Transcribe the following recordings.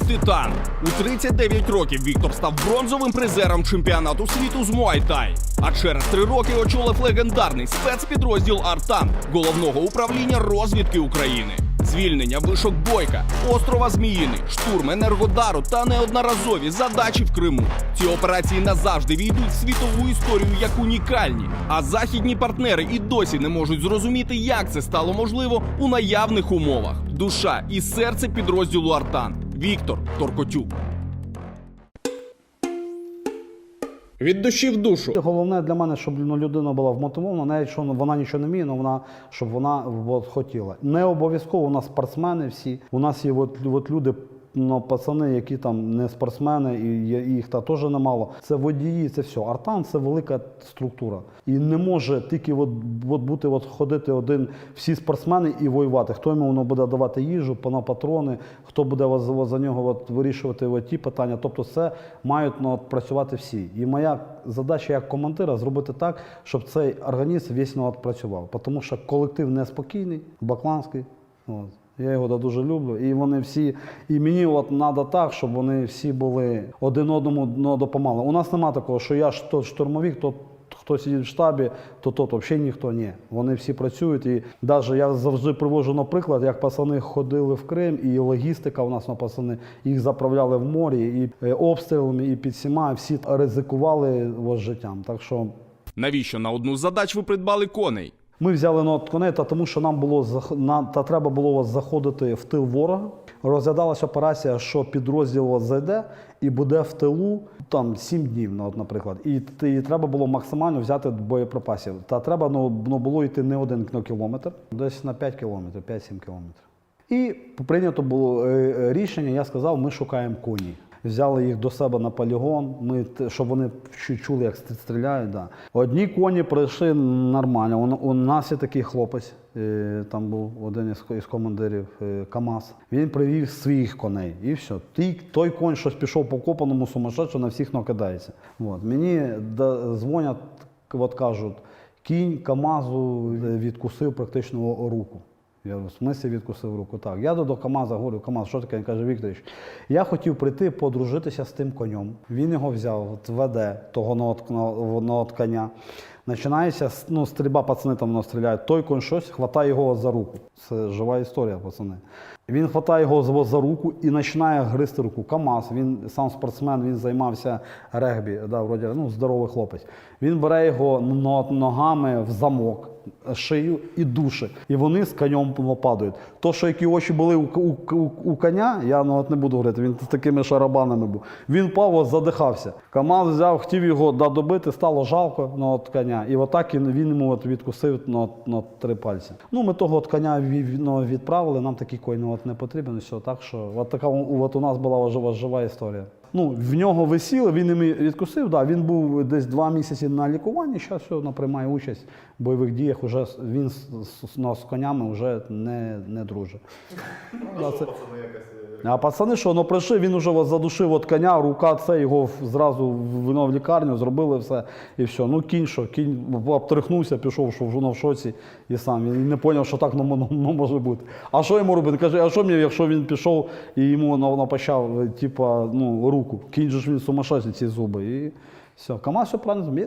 Титан. У 39 років Віктор став бронзовим призером чемпіонату світу з Муай-Тай. А через 3 роки очолив легендарний спецпідрозділ «Артан» Головного управління розвідки України. Звільнення вишок Бойка, острова Зміїний, штурм Енергодару та неодноразові задачі в Криму. Ці операції назавжди війдуть в світову історію як унікальні. А західні партнери і досі не можуть зрозуміти, як це стало можливо у наявних умовах. Душа і серце підрозділу «Артан» – Віктор Торкотюк. Від душі в душу. Головне для мене, щоб людина була вмотивована, навіть що вона нічого не вміє, але щоб вона хотіла. Не обов'язково у нас спортсмени всі. У нас є люди, пацани, які там не спортсмени, і їх теж немало. Це водії, це все. Артан – це велика структура. І не може тільки ходити один всі спортсмени і воювати. Хто йому буде давати їжу, патрони, хто буде за нього вирішувати ті питання. Тобто це мають працювати всі. І моя задача як командира зробити так, щоб цей організм весь працював. Тому що колектив неспокійний, бакланський. Я його дуже люблю, і вони всі, і мені треба так, щоб вони всі були один одному допомагали. У нас немає такого, що я штурмовик, хто сидить в штабі, то взагалі ніхто, ні. Вони всі працюють, і навіть я завжди привожу на приклад, як пацани ходили в Крим, і логістика у нас пацани, їх заправляли в морі, і обстрілами, і під всіма, всі ризикували життям. Так що... Навіщо на одну з задач ви придбали коней? Ми взяли коней, тому що нам треба було заходити в тил ворога. Розглядалася операція, що підрозділ зайде і буде в тилу 7 днів, наприклад. І треба було максимально взяти боєприпасів. Та треба було йти не 1 кілометр, десь на 5 кілометрів, 5-7 кілометрів. І прийнято було рішення, я сказав, ми шукаємо коні. Взяли їх до себе на полігон, щоб вони чули, як стріляють. Да. Одні коні пройшли нормально. У нас є такий хлопець, там був один із командирів КАМАЗ. Він привів своїх коней і все. Той конь щось пішов по копаному сумасшедшому, на всіх накидається. Мені дзвонять, кажуть, кінь КАМАЗу відкусив практично руку. Я говорю, в смислі відкусив руку? Так. Я до КАМАЗа говорю, КАМАЗ, що таке? Він каже, Вікторович, я хотів прийти подружитися з тим конем. Він його взяв, веде того коня. Починається стрільба, пацани там стріляють. Той конь щось, хватає його за руку. Це жива історія, пацани. Він хватає його за руку і починає гризти руку. КАМАЗ, він сам спортсмен, він займався регбі, здоровий хлопець. Він бере його ногами в замок, шию і душить. І вони з конем падають. То, що які очі були у коня, я не буду говорити, він з такими шарабанами був. Він пав, задихався. КАМАЗ взяв, хотів його добити, стало жалко коня. І отак він йому відкусив на 3 пальці. Ми того коня відправили, нам такий конь не потрібен. Все. Так що така у нас була жива історія. В нього висіли, він ними відкусив, він був десь 2 місяці на лікуванні, зараз все, приймає участь в бойових діях, він з конями вже не дружить. А пацани що, прийшли, він вже задушив коня, рука його зразу в лікарню, зробили все і все. Кінь обтрихнувся, пішов, що вже в шоці і сам. Він не зрозумів, що так може бути. А що йому робити? Каже, а що мені, якщо він пішов і йому напащав, руку? Кінь же ж він сумасшедший, ці зуби. І все. КАМАЗ все правильно,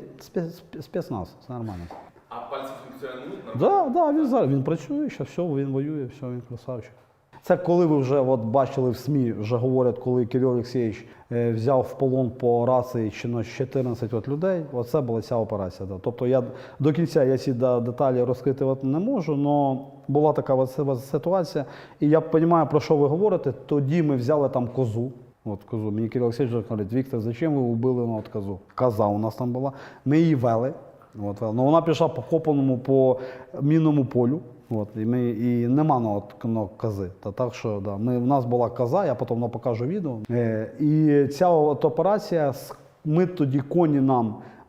спецназ, все нормально. А пальці функціонують? Так, він працює, все, він воює, все, він красавчик. Це коли ви вже бачили в СМІ, вже говорять, коли Кирил Олексійович взяв в полон по рації 14 людей, оце була ця операція. Да. Тобто я до кінця ці деталі розкрити не можу, але була така ситуація. І я розумію, про що ви говорите. Тоді ми взяли там козу. Козу. Мені Кирил Олексійович говорить, Віктор, зачем ви вбили козу? Коза у нас там була. Ми її вели. Вона пішла по копаному, по мінному полю. І нема кози. Так що, у нас була коза, я потім покажу відео. І ця операція, ми тоді коні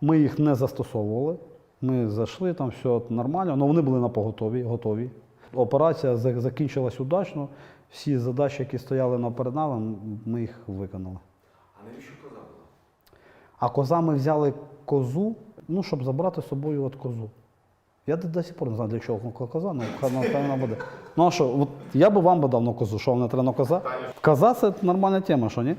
ми їх не застосовували. Ми зайшли, там все нормально, але вони були на поготові, готові. Операція закінчилась удачно, всі задачі, які стояли перед нами, ми їх виконали. А навіщо коза була? А коза ми взяли козу, щоб забрати з собою козу. Я до сих пор не знаю, для чого коза, але вона буде. Ну а що, от я би вам дав на козу, що вам не треба на коза? Коза – це нормальна тема, що ні?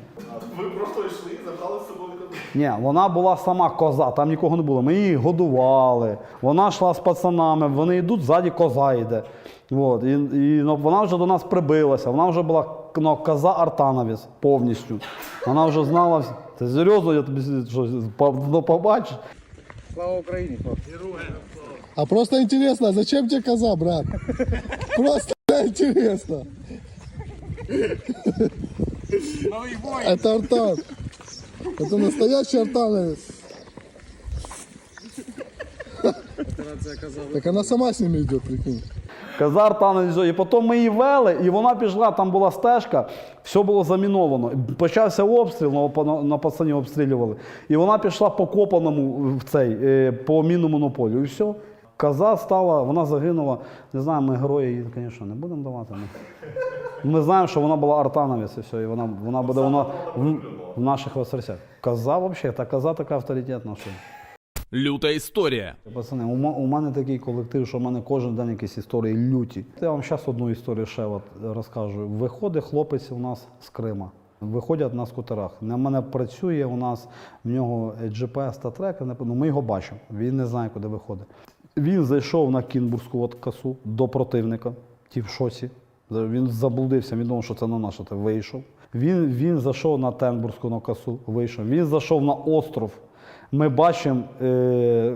Ви просто йшли і забрали з собою козу. Ні, вона була сама коза, там нікого не було. Ми її годували, вона йшла з пацанами, вони йдуть, ззаді коза йде. От. І вона вже до нас прибилася, вона вже була коза Артановець повністю. Вона вже знала, ти серйозно, я тобі щось побачиш. Слава Україні, хлопці. А просто интересно, а зачем тебе коза, брат? Просто интересно. Это Артан. Это настоящий артановец. Так она сама с ними идет, прикинь. Коза Артановець. І потім ми її вели, і вона пішла, там була стежка, все було заміновано. Почався обстріл, на пацанів обстрілювали. І вона пішла по копаному в цей, по мінному полю. І все. Коза стала, вона загинула. Не знаю, ми герої її, звісно, не будемо давати. Ми знаємо, що вона була Артановець, і все, і вона буде в наших серцях. Коза взагалі, та коза така авторитетна. Що. Люта історія. Пацани, у мене такий колектив, що в мене кожен день якісь історії люті. Я вам зараз одну історію ще розкажу. Виходить хлопець у нас з Крима. Виходять на скутерах. На мене працює, у нас в нього GPS та трекер, ми його бачимо, він не знає, куди виходить. Він зайшов на Кінбурзьку косу до противника, ті в шоці. Він заблудився, він думав, що це на наше, вийшов. Він зайшов на Тенбурзьку косу, вийшов. Він зайшов на остров. Ми бачимо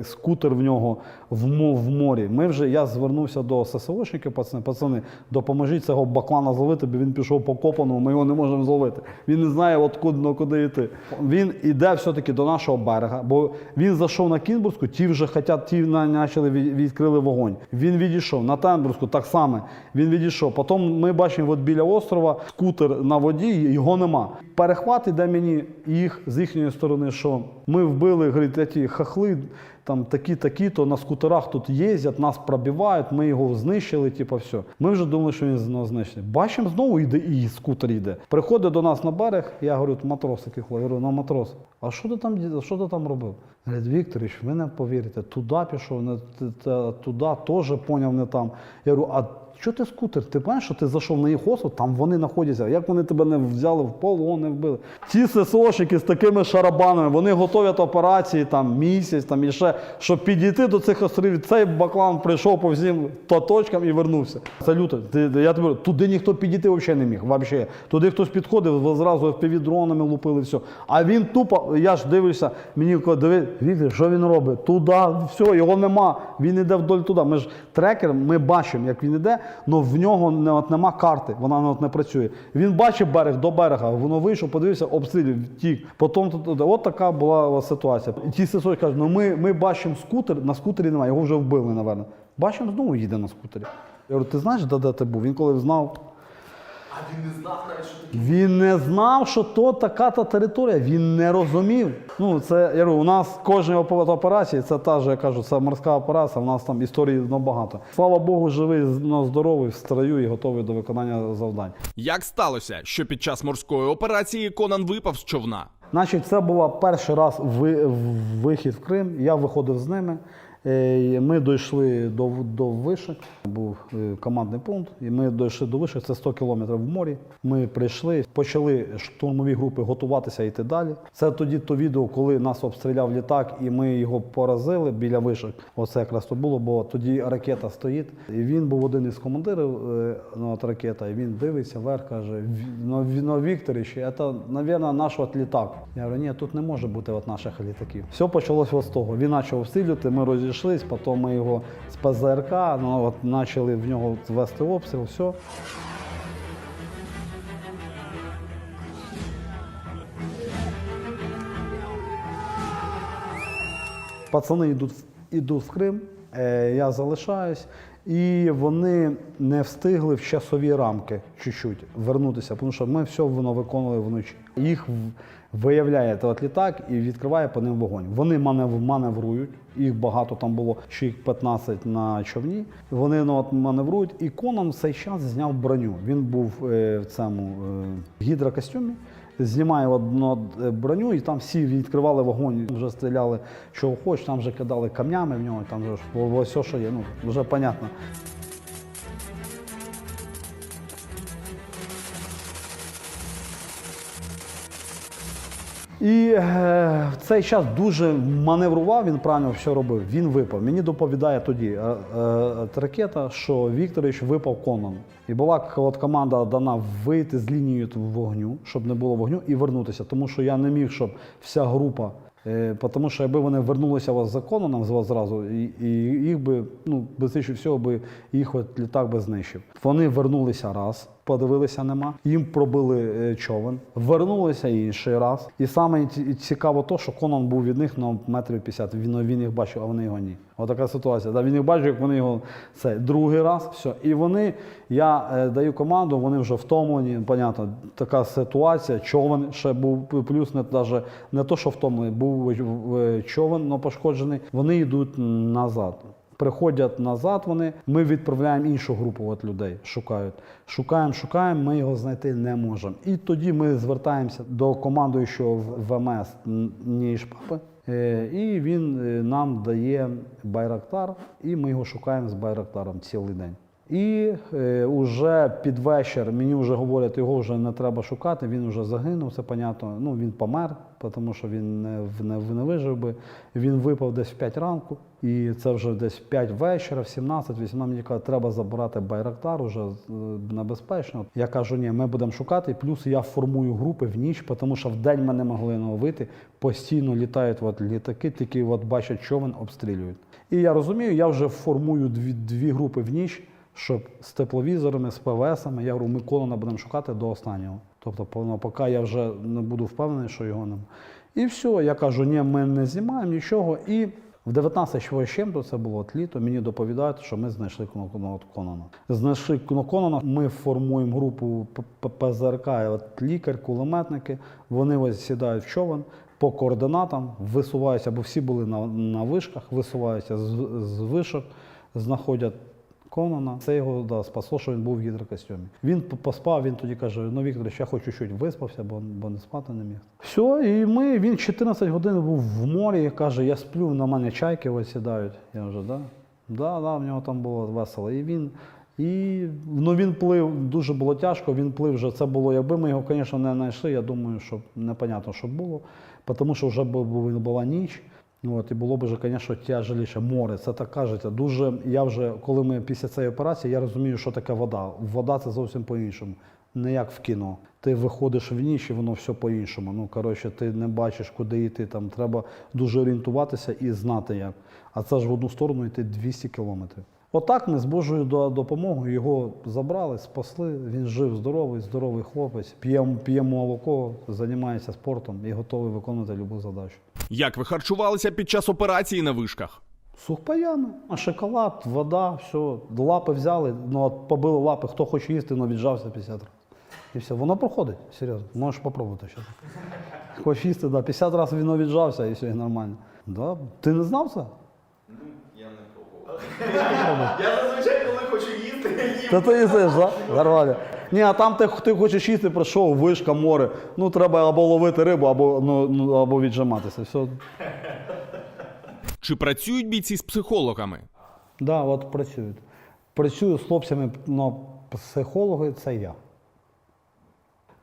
скутер в нього в морі. Я звернувся до ССОшників, пацани, допоможіть цього баклана зловити, бо він пішов по копаному, ми його не можемо зловити. Він не знає, куди йти. Він йде все-таки до нашого берега, бо він зайшов на Кінбурзьку, ті відкрили вогонь. Він відійшов на Тенбурзьку, так само, він відійшов. Потім ми бачимо біля острова скутер на воді, його нема. Перехват іде мені з їхньої сторони, що ми вбили, говорить, ті хахли, там такі-то на скутерах тут їздять, нас пробивають, ми його знищили, все. Ми вже думали, що він знову знищений. Бачимо, знову йде і скутер йде. Приходить до нас на берег, я говорю, матрос такий хлопець, я говорю, матрос, а що ти там робив? Говорить, Вікторович, ви не повірите, туди пішов, туди теж поняв, не там. Я говорю, а що ти скутер? Ти знаєш, що ти зайшов на їх остров, там вони знаходяться. Як вони тебе не взяли в полон, не вбили? Ті ССОшники з такими шарабанами, вони готують операції там місяць, там і ще, щоб підійти до цих островів. Цей баклан прийшов по всім точкам і вернувся. Це люто. Я тобі говорю, туди ніхто підійти взагалі не міг. Взагалі. Туди хтось підходив, зразу FPV-дронами лупили, все. А він тупо, я ж дивлюся, мені кажуть, Віктор, що він робить? Туди, все, його нема. Він йде вдоль туди. Ми ж трекер, ми бачимо, як він йде. але в нього нема карти, вона не працює. Він бачив берег до берега, воно вийшов, подивився, обстрілював, втік. Потім от така була ситуація. І ті сесої кажуть, ми бачимо скутер, на скутері немає, його вже вбили, напевно. Бачимо, знову їде на скутері. Я говорю, ти знаєш, де ти був? Він коли знав. А він не знав навіть, що таке? Він не знав, що то така-та територія, він не розумів. Ну, це, я говорю, у нас кожна операція, це та ж, я кажу, це морська операція, у нас там історій багато. Слава Богу, живий, здоровий, в строю і готовий до виконання завдань. Як сталося, що під час морської операції Конан випав з човна? Значить, це був перший раз вихід в Крим, я виходив з ними. Ми дійшли до Вишек, був командний пункт, і ми дійшли до Вишек, це 100 кілометрів в морі. Ми прийшли, почали штурмові групи готуватися йти далі. Це тоді то відео, коли нас обстріляв літак і ми його поразили біля Вишек. Оце якраз то було, бо тоді ракета стоїть. І він був один із командирів ракета, і він дивиться вверх, каже, ну, Вікторович, це, мабуть, наш літак. Я говорю, ні, тут не може бути наших літаків. Все почалося з того. Він почав обстрілювати, ми розійшлись, потім ми його з ПЗРК, почали в нього вести обстріл, все. Пацани йдуть в Крим, я залишаюсь, і вони не встигли в часові рамки чуть-чуть вернутися, тому що ми все виконували вночі. Їх виявляє літак і відкриває по ним вогонь. Вони маневрують, їх багато там було, ще їх 15 на човні. Вони маневрують, і Конан в цей час зняв броню. Він був в цьому гідрокостюмі, знімає одну броню, і там всі відкривали вогонь, вже стріляли, що хоч, там вже кидали камнями в нього, там вже все, що є, ну, вже понятно. І в цей час дуже маневрував, він правильно все робив, він випав. Мені доповідає тоді ракета, що Вікторович випав Конан. І була от команда дана вийти з лінії вогню, щоб не було вогню, і вернутися. Тому що я не міг, щоб вся група, тому що якби вони вернулися за Конаном зразу, і їх би, ну, швидше всього, би їх от літак би знищив. Вони вернулися раз, подивилися нема, їм пробили човен, вернулися інший раз. І саме цікаво то, що Конан був від них на метрів 50, він їх бачив, а вони його ні. Отака ситуація. Да, він їх бачив, як вони його другий раз, все. І вони, я даю команду, вони вже втомлені, понятно, така ситуація, човен ще був, плюс навіть не то, що втомлений, був човен, але пошкоджений, вони йдуть назад. Приходять назад вони, ми відправляємо іншу групу от людей, шукають. Шукаємо, ми його знайти не можемо. І тоді ми звертаємося до командуючого ВМС Нішпапи, і він нам дає Байрактар, і ми його шукаємо з Байрактаром цілий день. І вже під вечір мені вже говорять, його вже не треба шукати, він вже загинув, це понятно. Ну, він помер, тому що він не вижив би. Він випав десь в 5 ранку, і це вже десь в 5 вечора, в 17-18, мені кажуть, треба забирати Байрактар, вже небезпечно. Я кажу, ні, ми будемо шукати, плюс я формую групи в ніч, тому що в день ми не могли вийти, постійно літають от літаки, тільки от бачать човен, обстрілюють. І я розумію, я вже формую дві групи в ніч, щоб з тепловізорами, з ПВСами, я говорю, ми Конана будемо шукати до останнього. Тобто, поки я вже не буду впевнений, що його немає. І все, я кажу, ні, ми не знімаємо нічого. І в 19 чим-то, це було от літо, мені доповідають, що ми знайшли Конана. Знайшли Конана, ми формуємо групу ПЗРК, от лікар, кулеметники, вони ось сідають в човен, по координатам висуваються, бо всі були на вишках, висуваються з вишок, знаходять Конана. Це його спасло, що він був в гідрокостюмі. Він поспав, він тоді каже, ну, Віктор, я хочу чуть виспався, бо не спати не міг. Все, і він 14 годин був в морі, каже, я сплю, на мене чайки ось сідають. Я вже, да, в нього там було весело. І він плив, дуже було тяжко, він плив вже, це було, якби ми його, звісно, не знайшли, я думаю, що непонятно, що було, тому що вже була ніч. От, і було б вже, звісно, тяжеліше. Море, це так кажеться. Дуже, я вже, коли ми після цієї операції, я розумію, що таке вода. Вода – це зовсім по-іншому. Не як в кіно. Ти виходиш в ніч і воно все по-іншому. Ну, коротше, ти не бачиш, куди йти. Там треба дуже орієнтуватися і знати як. А це ж в одну сторону йти 200 кілометрів. Отак ми з Божою допомогою його забрали, спасли. Він жив здоровий хлопець. П'є молоко, займається спортом і готовий виконувати будь-яку задачу. Як ви харчувалися під час операції на вишках? Сухпаями, шоколад, вода, все. Лапи взяли, побили лапи, хто хоче їсти, віджався 50 разів. І все, воно проходить, серйозно, можеш спробувати зараз. Хочеш їсти, 50 разів він віджався і все, і нормально. Да? Ти не знав це? Я не пробував. Я зазвичай, коли хочу їсти, я їм. Та ти їсиш, так? Нормально. Ні, а там ти хочеш їсти, прийшов, вишка, море. Ну, треба або ловити рибу, або віджиматися. Все. Чи працюють бійці з психологами? Так, да, от працюють. Працюю з хлопцями, психологи – це я.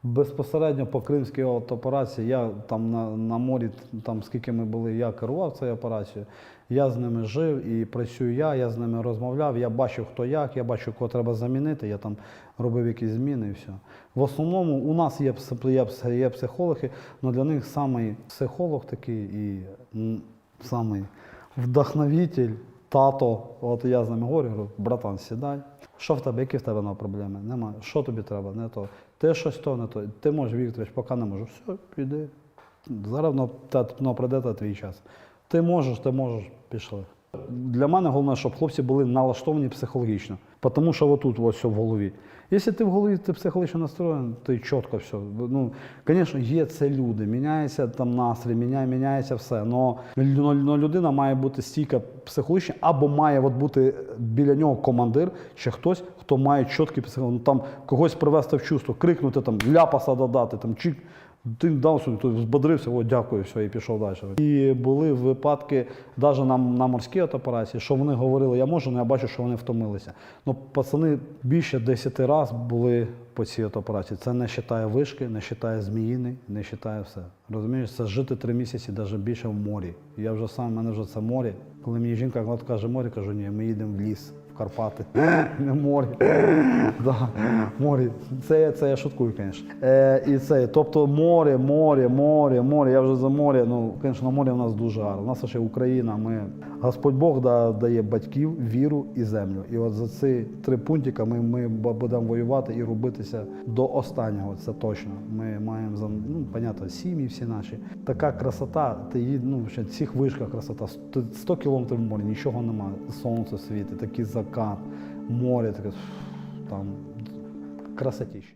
Безпосередньо по Кримській операції, я там на морі, там скільки ми були, я керував цією операцією, я з ними жив і працюю я з ними розмовляв, я бачив, хто як, я бачив, кого треба замінити, я там робив якісь зміни і все. В основному у нас є психологи, але для них самий психолог такий і самий вдохновитель, тато, от я з ними говорю, братан, сідай. Що в тебе, які в тебе проблеми? Немає. Що тобі треба? Не то. Ти щось то, не то. Ти можеш, Вікторович, поки не можу. Все, піди. Зараз прийде твій час. Ти можеш, пішли. Для мене головне, щоб хлопці були налаштовані психологічно. Тому що отут ось все в голові. Якщо ти в голові ти психологічно настроєн, то й чітко все. Ну, звісно, є це люди, міняється там настрій, міняється все. Но людина має бути стійка психологічно, або має бути біля нього командир, чи хтось, хто має чіткий психологічний. Там когось привести в чувство, крикнути, там, ляпаса додати, там, чи Ти дав собі, той збодрився, о, дякую, все, і пішов далі. І були випадки, навіть на морській операції, що вони говорили, я можу, але я бачу, що вони втомилися. Ну, пацани більше 10 разів були по цій операції. Це не вважає вишки, не вважає Зміїний, не вважає все. Розумієш, це жити 3 місяці, навіть більше в морі. Я вже сам, в мене вже це море. Коли мені жінка каже море, кажу, ні, ми їдемо в ліс. В Карпати, не море. Да, море. Це я шуткую, звісно. І це, тобто море. Я вже за море. Ну, звісно, море в нас дуже гарно. У нас ще Україна. Господь Бог дає батьків, віру і землю. І от за ці 3 пунктика ми будемо воювати і робитися до останнього. Це точно. Ми маємо, понятно, сім'ї всі наші. Така красота, ще в цих вишках красота. 100 кілометрів в морі, нічого немає. Сонце світить, такий закат, море, таке, там красотіще.